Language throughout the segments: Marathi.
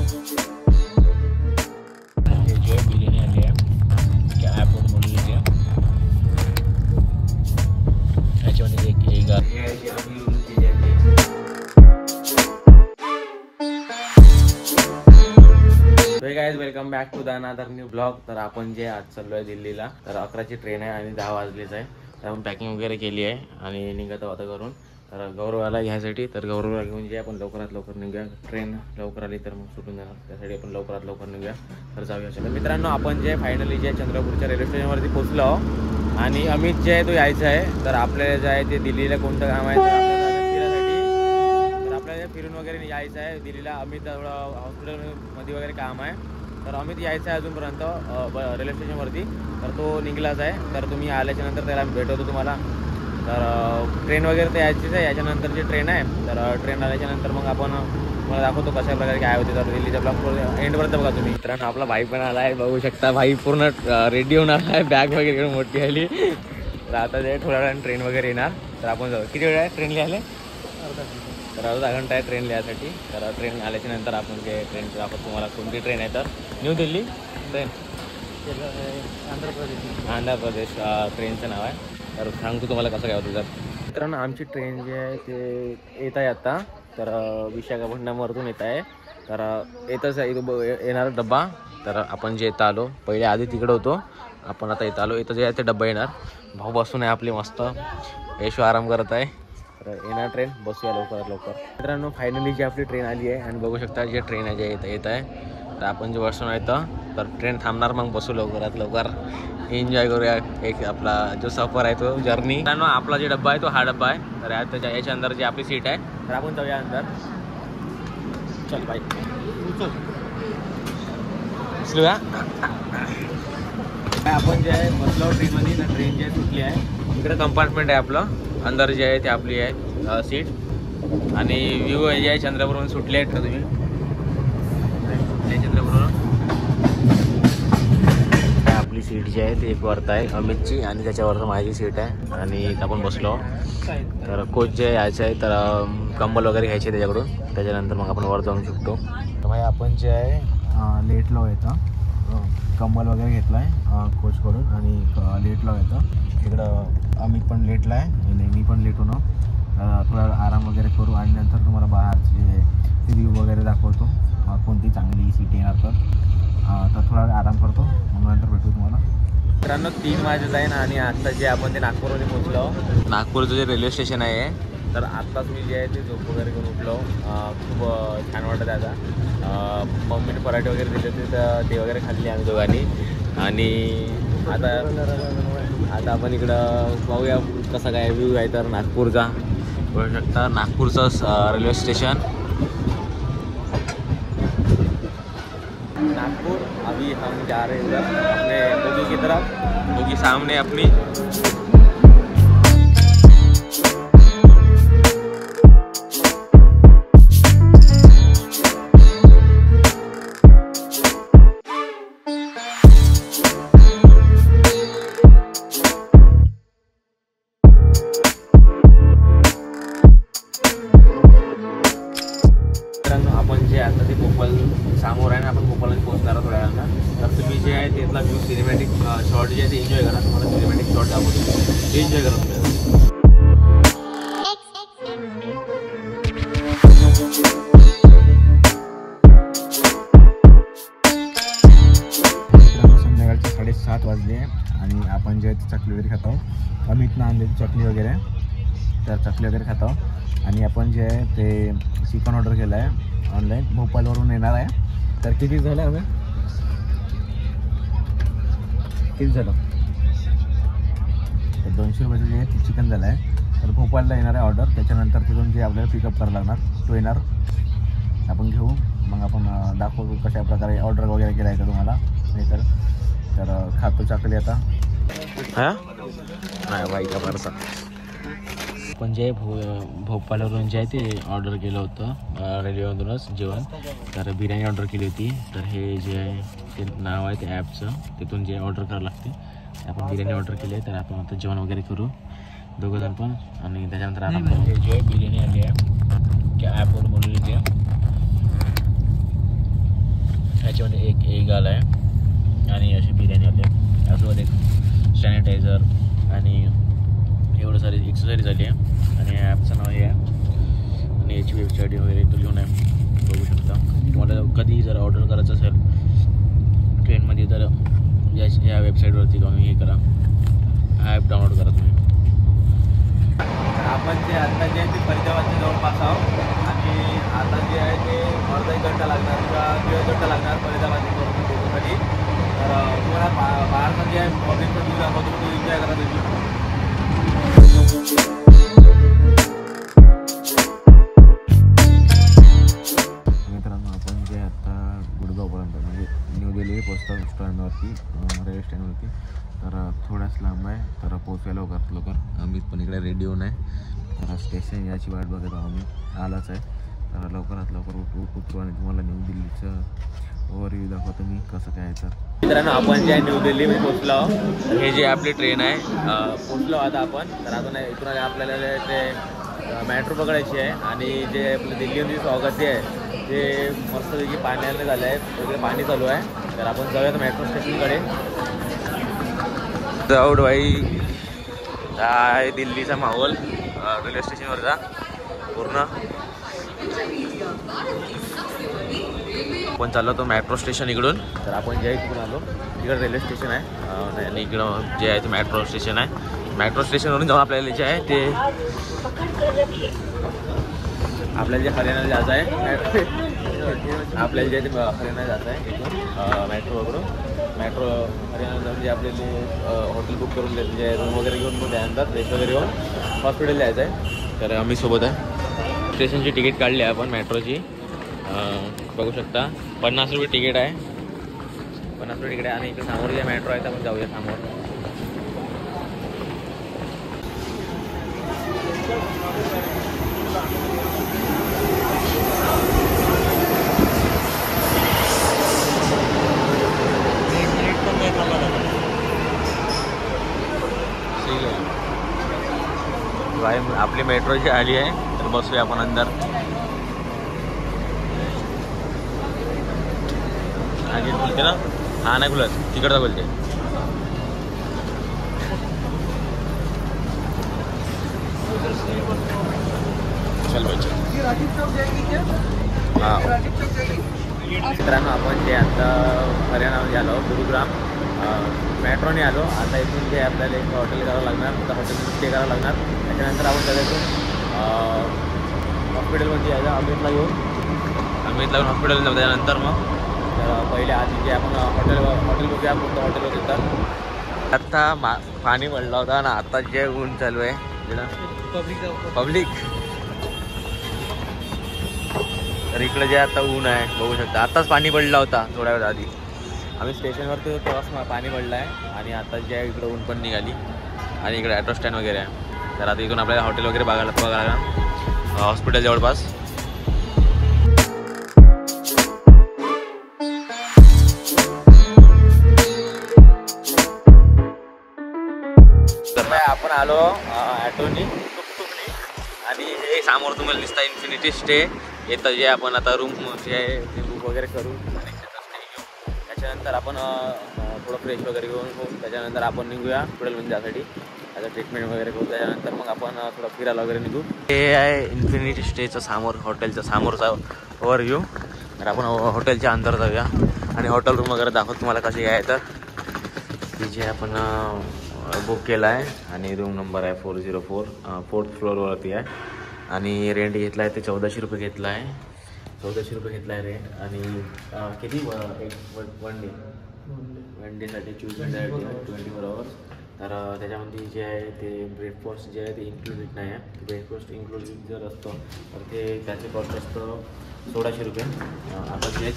जो आहे बिर्याणी आली आहे त्या ॲपवर बोलवली आहे ह्याच्यामध्ये guys welcome back to the another new blog. तर आपण जे आज चाललो आहे दिल्लीला, तर 11ची ट्रेन आहे आणि 10 वाजलेच आहे, तर आपण पॅकिंग वगैरे केली आहे आणि निघत आहोत करून तर गौरवाला घ्यायसाठी। तर गौरवाला घेऊन जे आपण लवकरात लवकर निघूया, ट्रेन लवकर आली तर मग सुटून जाणार, त्यासाठी आपण लवकरात लवकर निघूया। तर जाऊया। तर मित्रांनो आपण जे फायनली जे चंद्रपूरच्या रेल्वे स्टेशनवरती पोहोचलो आहोत आणि अमित जे आहे तो यायचा आहे। तर आपल्याला जे आहे ते दिल्लीला कोणतं काम आहे तर आपल्याला फिरून वगैरे यायचं आहे दिल्लीला। अमित थोडं हॉस्पिटलमध्ये वगैरे काम आहे, तर अमित यायचं आहे अजूनपर्यंत रेल्वे स्टेशनवरती, तर तो निघलाच आहे। तर तुम्ही आल्याच्यानंतर त्याला भेटवतो तुम्हाला। तर ट्रेन वगैरे तर यायचीच आहे, याच्यानंतर जी ट्रेन आहे तर ट्रेन आल्याच्यानंतर मग आपण मला दाखवतो कशा प्रकारे काय होते। तर दिल्लीच्या ब्लॉक एंडपर्यंत बघा तुम्ही। मित्रांनो आपला भाई पण आला आहे, बघू शकता भाई पूर्ण रेडी होऊन आला आहे, बॅग वगैरे मोठी आली। तर आता जे थोड्या वेळाने ट्रेन वगैरे येणार, तर आपण जाऊ। किती वेळ आहे ट्रेन लिहायला? तर अर्धा घंटा आहे ट्रेन लिहायसाठी। तर ट्रेन आल्याच्या नंतर आपण जे ट्रेन आपण तुम्हाला कोणती ट्रेन आहे तर न्यू दिल्ली ट्रेन आंध्र प्रदेश ट्रेनचं नाव आहे, तर सांगतो तुम्हाला कसं काय होतं। तर मित्रांनो आमची ट्रेन जी आहे ते येत आहे आता, तर विशाखापट्टणमवरून येत आहे। तर येतच आहे येणार डब्बा। तर आपण जे येतं आलो पहिले आधी तिकडं होतो, आपण आता येत आलो, इथं जे आहे ते डब्बा येणार। भाऊ बसून आहे आपली मस्त ऐशो आराम करत आहे। तर येणार ट्रेन, बसूया लवकरात लवकर। मित्रांनो फायनली जी आपली ट्रेन आली आहे आणि बघू शकता जे ट्रेन आहे जे येत आहे, तर आपण जे बसून येतं तर ट्रेन थांबणार, मग बसू लवकरात लवकर, एन्जॉय करूया एक आपला जो सफर आहे तो जर्नी। मित्रांनो आपला जे डब्बा आहे तो हा डब्बा आहे, तर याच्या अंदर जी आपली सीट आहे तर आपण जाऊया अंदर। चल बाई बसलूया। आपण जे आहे बसलो ट्रेनमध्ये, तर ट्रेन जी आहे सुटली आहे, इकडे कंपार्टमेंट आहे आपलं, अंदर जे आहे ते आपली आहे सीट आणि व्ह्यू जे आहे चंद्रपूरवरून सुटले आहेत का तुम्ही चंद्रपूरवरून। आपली सीट जी आहे ती एक वरत आहे अमितची आणि त्याच्यावरचं माझी सीट आहे आणि आपण बसलो। तर कोच जे यायचं आहे तर कंबल वगैरे घ्यायचे त्याच्याकडून, त्याच्यानंतर मग आपण वर जाऊन शकतो। तर भाई आपण जे आहे लेटलो येतं, कंबल वगैरे घेतलं आहे कोचकडून आणि लेटलो येतं। इकडं अमित पण लेटला आहे आणि मी पण लेट होणं, थोडा आराम वगैरे करू आणि नंतर तुम्हाला बाहेरचे व्ह्यू वगैरे दाखवतो, कोणती चांगली सीट येणार तर थोडा आराम करतो, मग नंतर भेटू तुम्हाला। मित्रांनो 3 वाजत आहे ना आणि आत्ता जे आपण ते नागपूरमध्ये पोहोचलो। नागपूरचं जे रेल्वे स्टेशन आहे, तर आत्ताच मी जे आहे ते झोप वगैरे करून उठलो, खूप छान वाटत आहे आता। मम्मीने पराठे वगैरे दिले होते तर ते वगैरे खाल्ले आम्ही दोघांनी आणि आता आपण इकडं पाहूया कसा काय व्ह्यू आहे। तर नागपूरचा बघू शकता, नागपूरचं रेल्वे स्टेशन नागपुर। अभी हम जा रहे हैं अपने बोगी की तरफ, बोगी सामने अपनी। आपण जे आता ते भोपाळ समोर आहे ना, आपण भोपाळमध्ये पोहोचणार आहोत थोड्या वेळानं। तर तुम्ही जे आहे तिथला व्ह्यू सिनेमॅटिक शॉट जे आहे ते एन्जॉय करा, तुम्हाला सिनेमॅटिक शॉट दाखवतो, एन्जॉय करा तुम्ही। संध्याकाळचे 7:30 वाजले आणि आपण जे आहे ते चकली वगैरे खातो, अमितनं आणलेली चकली वगैरे, तर चकली वगैरे खातो आणि आपण जे आहे ते चिकन ऑर्डर केलं आहे ऑनलाईन, भोपाळवरून येणार आहे। तर किती झालं हवे, किती झालं तर 200 रुपयाचं जे आहे ते चिकन झालं आहे। तर भोपाळला येणार आहे ऑर्डर, त्याच्यानंतर तिथून जे आपल्याला पिकअप करावं लागणार तो येणार, आपण घेऊ, मग आपण दाखवू कशा प्रकारे ऑर्डर वगैरे केला आहे तुम्हाला नाही तर खातो चकली आता। हां नाही बाई का बरसा आपण जे भोपाळवरून जे आहे ते ऑर्डर केलं होतं रेल्वेमधूनच जेवण, तर बिर्याणी ऑर्डर केली होती। तर हे जे आहे ते नाव आहे त्या ॲपचं, तिथून जे ऑर्डर करावं लागते, आपण बिर्याणी ऑर्डर केली आहे। तर आपण आता जेवण वगैरे करू दोघंजण पण आणि त्याच्यानंतर आपण जे बिर्याणी आली आहे त्या ॲपवर बोलवली आहे। ट्रेनची वेबसाईट वगैरे तो घेऊन आहे, बघू शकता. तुम्हाला कधी जर ऑर्डर करायचं असेल ट्रेनमध्ये तर या वेबसाईटवरती जाऊन हे करा, ॲप डाउनलोड करा तुम्ही. आपण जे आता जे आहे ते फरीदाबादच्या जवळपास आहोत आणि आता जे आहे ते अर्धा 1 घंटा लागणार किंवा 1.5 घंटा लागणार फरीदाबादमध्ये पोहोचण्यासाठी. तर तुम्हाला बाहेरचं जे आहे पब्लिकचा व्ह्यू दाखवतो, तो एन्जॉय करा तुम्ही. मित्रांनो, आपण जे आता गुडगावपर्यंत म्हणजे न्यू दिल्ली पोचतो स्टँडवरती, रेल्वे स्टँडवरती. तर थोडाच लांब आहे, तर पोहोचूया लवकर. अमित पण इकडे रेडी होऊन आहे. तर स्टेशन याची वाट बघत आहोत, मी आलाच आहे. तर लवकरात लवकर उतरू आणि तुम्हाला न्यू दिल्लीचं ओव्हरव्ह्यू दाखवतो मी कसं काय. तर मित्रांनो, आपण जे आहे न्यू दिल्लीमध्ये पोहोचलो आहोत. हे जे आपली ट्रेन आहे पोहोचलो आता आपण. तर अजून इथून आपल्याला ते मेट्रो पकडायची आहे आणि जे आपलं दिल्लीमध्ये स्वागत जे आहे ते मस्तपैकी पाण्याने झालं आहे, वगैरे पाणी चालू आहे. तर आपण जाऊयात मेट्रो स्टेशनकडे. जाऊड भाई, आहे दिल्लीचा माहोल रेल्वे स्टेशनवरचा पूर्ण. आपण चाललो तो मेट्रो स्टेशन इकडून. तर आपण जे इकडून आलो, इकडं रेल्वे स्टेशन आहे आणि इकडं जे आहे ते मेट्रो स्टेशन आहे. मेट्रो स्टेशनवरून जाऊन आपल्याला जे आहे ते आपल्याला जे हरियाणाला जायचं आहे, आपल्याला जे ते हरियाणाला जायचं आहे इथून मेट्रोवरून. मेट्रो हरियाणा जाऊन जे आपल्याला हॉटेल बुक करून जे रूम वगैरे घेऊन मग त्यानंतर फ्रेश वगैरे घेऊन हॉस्पिटल जायचं आहे. तर आम्ही सोबत आहे. स्टेशनची तिकीट काढली आहे आपण मेट्रोची, बघू शकता. 50 रुपये तिकीट आहे, 50 रुपये तिकीट आहे. आणि इकडे समोर जे मेट्रो आहे तर आपण जाऊया समोर. भाई आपली मेट्रो जी आली आहे, तर बसूया आपण अंदर. आधी बोलते ना, हा नाही बोलत, तिकडचा बोलते. चल पाहिजे. हां मित्रांनो, आपण जे आता हरियाणामध्ये आलो, गुरुग्राम मेट्रोने आलो. आता इथून जे आपल्याला एक हॉटेल करावं लागणार, तर हॉटेलमध्ये स्टे करावं लागणार. त्याच्यानंतर आपण त्याच्यातून हॉस्पिटलमध्ये यायचं, अमितला घेऊन हॉस्पिटल जाऊ. त्याच्यानंतर मग तर पहिले आधी जे आपण हॉटेल बघूया, कोणतं हॉटेल होते. तर आता पाणी पडला होता ना, आता जे ऊन चालू आहे पब्लिक. तर इकडे जे आता ऊन आहे बघू शकता. आताच पाणी पडला होता थोड्या वेळ आधी. आम्ही स्टेशनवरती होतो तेव्हाच पाणी पडलं आहे आणि आता जे आहे इकडे ऊन पण निघाली आणि इकडे ॲटो स्टँड वगैरे आहे. तर आता इथून आपल्याला हॉटेल वगैरे बघायला हॉस्पिटल जवळपास. तर आपण आलो ॲटोनी, टुकटुकनी. आणि हे समोर तुम्हाला दिसता इन्फिनिटी स्टे. येतं जे आपण आता रूम जे आहे ते बुक वगैरे करू, त्याच्यानंतर आपण थोडं फ्रेश वगैरे घेऊन त्याच्यानंतर आपण निघूया हॉस्पिटलमध्ये जाण्यासाठी. त्याचं ट्रीटमेंट वगैरे करू. त्याच्यानंतर मग आपण थोडं फिरायला वगैरे निघू. हे आहे इन्फिनिटी स्टेचं समोर, हॉटेलच्या समोरचा ओव्हरव्ह्यू. तर आपण हॉटेलच्या अंदर जाऊया आणि हॉटेल रूम वगैरे दाखवतो तुम्हाला कशी आहे. तर ती जे आपण बुक केला आहे आणि रूम नंबर आहे 404, 4th फ्लोअरवरती आहे. आणि रेंट घेतला आहे ते 1400 रुपये घेतला आहे. 1400 रुपये घेतला आहे रेंट. आणि किती वन डेसाठी 24 आवर्स. तर त्याच्यामध्ये जे आहे ते ब्रेकफास्ट जे आहे ते इन्क्लुडेड नाही आहे. ब्रेकफास्ट इन्क्लुडेड जर असतं तर ते त्याचे कॉस्ट असतं 1600 रुपये. आता तेच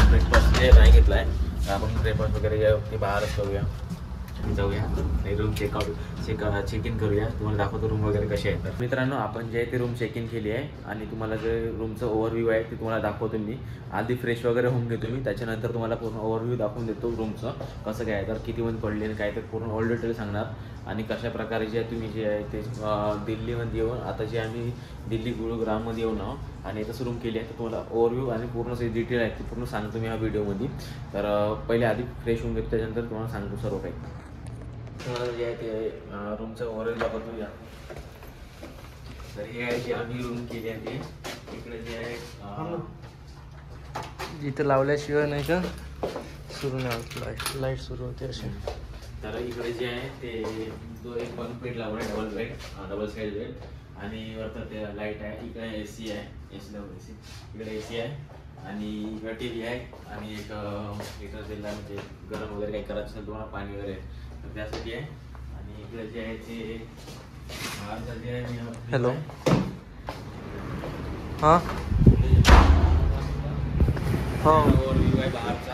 ब्रेकफास्ट जे नाही घेतला आहे, तर आपण ब्रेकफास्ट वगैरे जे ते बाहेरच करूया, जाऊया रूम चेक इन करूया. तुम्हाला दाखवतो रूम वगैरे कसे आहेत. तर मित्रांनो, आपण जे ते रूम चेक इन केली आहे आणि तुम्हाला जे रूमचं ओव्हरव्ह्यू आहे ते तुम्हाला दाखवतो मी. आधी फ्रेश वगैरे होऊन घेतो मी, त्याच्यानंतर तुम्हाला पूर्ण ओव्हरव्ह्यू दाखवून देतो रूमचं कसं काय आहे, तर किती वन पडले आणि काय, तर पूर्ण ऑल डिटेल सांगणार. आणि कशा प्रकारे जे तुम्ही जे आहे ते दिल्लीमध्ये येऊन, आता जे आम्ही दिल्ली गुरुग्राममध्ये येऊन आहोत आणि इथंच रूम केली आहे, तर तुम्हाला ओव्हरव्ह्यू आणि पूर्ण जे डिटेल आहे ते पूर्ण सांगतो मी ह्या व्हिडिओमध्ये. तर पहिले आधी फ्रेश होऊन घेतो, त्याच्यानंतर तुम्हाला सांगतो सर्व काही. जे आहे ते रूमचं ओव्हरव्ह्यू दाखवतो या. तर हे आहे जे आम्ही रूम केली आहे ते इकडे जे आहे इथं लावल्याशिवाय नाही का सुरू नाही होत लाईट सुरू होते असे. तर इकडे जे आहे ते तो एक बंक बेड लावला आहे, डबल साईड बेड आणि वरतं ते लाईट आहे. इकडे AC आहे, AC इकडे AC आहे आणि इकडे TV आहे आणि एक हीटर दिला म्हणजे गरम वगैरे काही करायचं असेल तुम्हाला पाणी वगैरे तर त्यासाठी आहे. आणि इकडे जे आहे ते बाहेरचं जे आहे हॅलो हां हो ओव्हरव्ह्यू आहे बाहेरचा